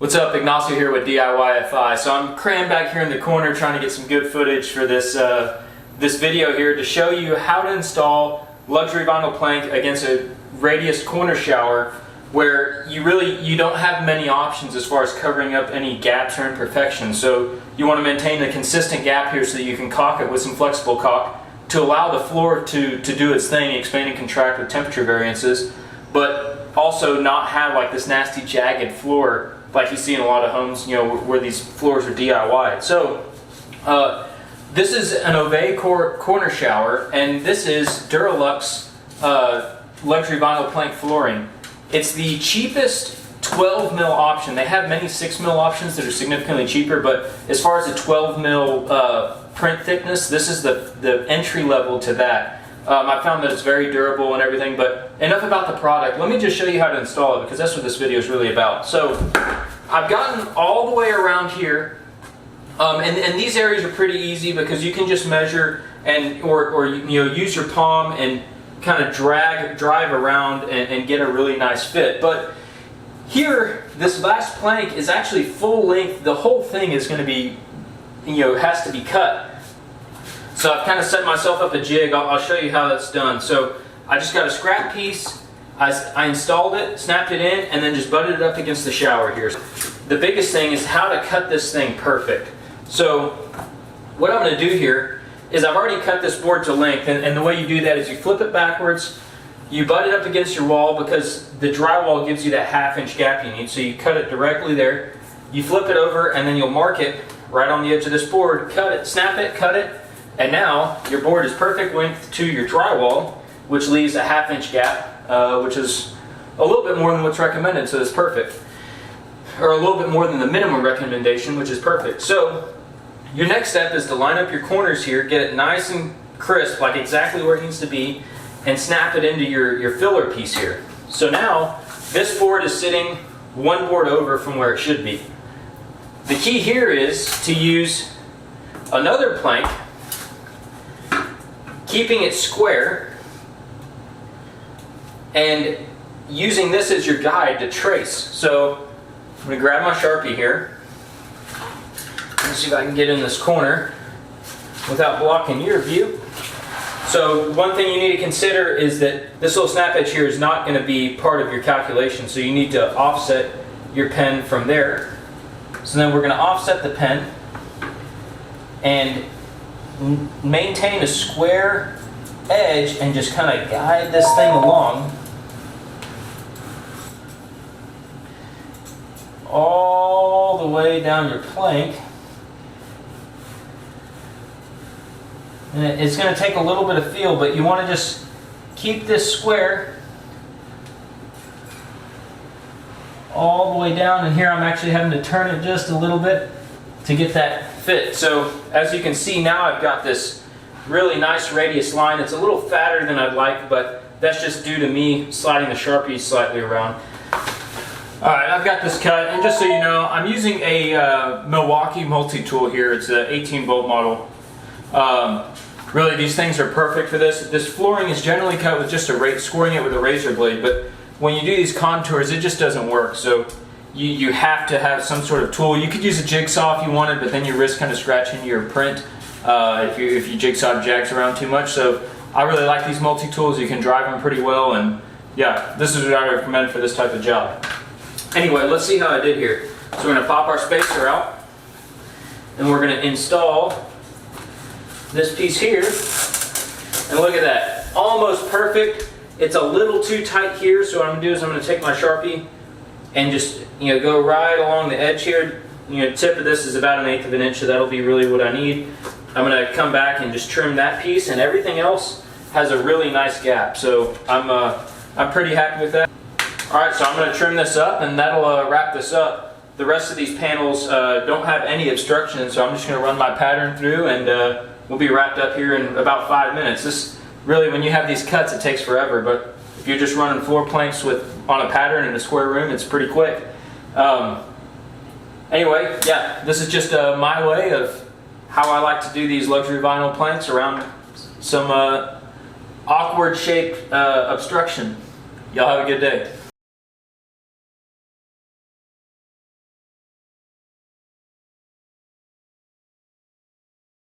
What's up, Ignacio here with DIYFI. So I'm crammed back here in the corner trying to get some good footage for this this video here to show you how to install luxury vinyl plank against a radius corner shower where you don't have many options as far as covering up any gaps or imperfections. So you want to maintain a consistent gap here so that you can caulk it with some flexible caulk to allow the floor to do its thing, expand and contract with temperature variances, but also not have like this nasty jagged floor like you see in a lot of homes, you know, where these floors are DIY. So this is an Ovais corner shower, and this is Duralux luxury vinyl plank flooring. It's the cheapest 12 mil option. They have many 6 mil options that are significantly cheaper, but as far as the 12 mil print thickness, this is the entry level to that. I found that it's very durable and everything, but enough about the product. Let me just show you how to install it, because that's what this video is really about. So I've gotten all the way around here, and these areas are pretty easy because you can just measure and or use your palm and kind of drive around and get a really nice fit. But here, this last plank is actually full length. The whole thing is going to be, has to be cut. So I've kind of set myself up a jig. I'll show you how that's done. So I just got a scrap piece. I installed it, snapped it in, and then just butted it up against the shower here. The biggest thing is how to cut this thing perfect. So what I'm going to do here is I've already cut this board to length, and the way you do that is you flip it backwards, you butt it up against your wall because the drywall gives you that ½ inch gap you need. So you cut it directly there, you flip it over, and then you'll mark it right on the edge of this board, cut it, snap it, cut it, and now your board is perfect length to your drywall, which leaves a ½ inch gap, which is a little bit more than what's recommended, so it's perfect. Or a little bit more than the minimum recommendation, which is perfect. So your next step is to line up your corners here, get it nice and crisp, like exactly where it needs to be, and snap it into your filler piece here. So now this board is sitting one board over from where it should be. The key here is to use another plank, keeping it square, and using this as your guide to trace. So I'm going to grab my Sharpie here. Let's see if I can get in this corner without blocking your view. So one thing you need to consider is that this little snap edge here is not going to be part of your calculation, so you need to offset your pen from there. So then we're going to offset the pen and maintain a square edge and just kind of guide this thing along all the way down your plank. And it's going to take a little bit of feel, but you want to just keep this square all the way down. And here I'm actually having to turn it just a little bit to get that fit. So as you can see now, I've got this really nice radius line. It's a little fatter than I'd like, but that's just due to me sliding the Sharpie slightly around. Alright, I've got this cut, and just so you know, I'm using a Milwaukee multi-tool here. It's an 18-volt model. Really, these things are perfect for this. This flooring is generally cut with just scoring it with a razor blade, but when you do these contours, it just doesn't work. So you have to have some sort of tool. You could use a jigsaw if you wanted, but then you risk kind of scratching your print if you jigsaw jags around too much. So I really like these multi-tools. You can drive them pretty well, and yeah, this is what I recommend for this type of job. Anyway, let's see how I did here. So we're going to pop our spacer out, and we're going to install this piece here, and look at that, almost perfect. It's a little too tight here, so what I'm going to do is I'm going to take my Sharpie and just go right along the edge here. Tip of this is about 1/8 of an inch, so that'll be really what I need. I'm going to come back and just trim that piece, and everything else has a really nice gap, so I'm pretty happy with that. Alright, so I'm going to trim this up, and that'll wrap this up. The rest of these panels don't have any obstruction, so I'm just going to run my pattern through, and we'll be wrapped up here in about 5 minutes. This really, when you have these cuts, it takes forever, but if you're just running floor planks on a pattern in a square room, it's pretty quick. Anyway, yeah, this is just my way of how I like to do these luxury vinyl planks around some awkward shaped obstruction. Y'all have a good day.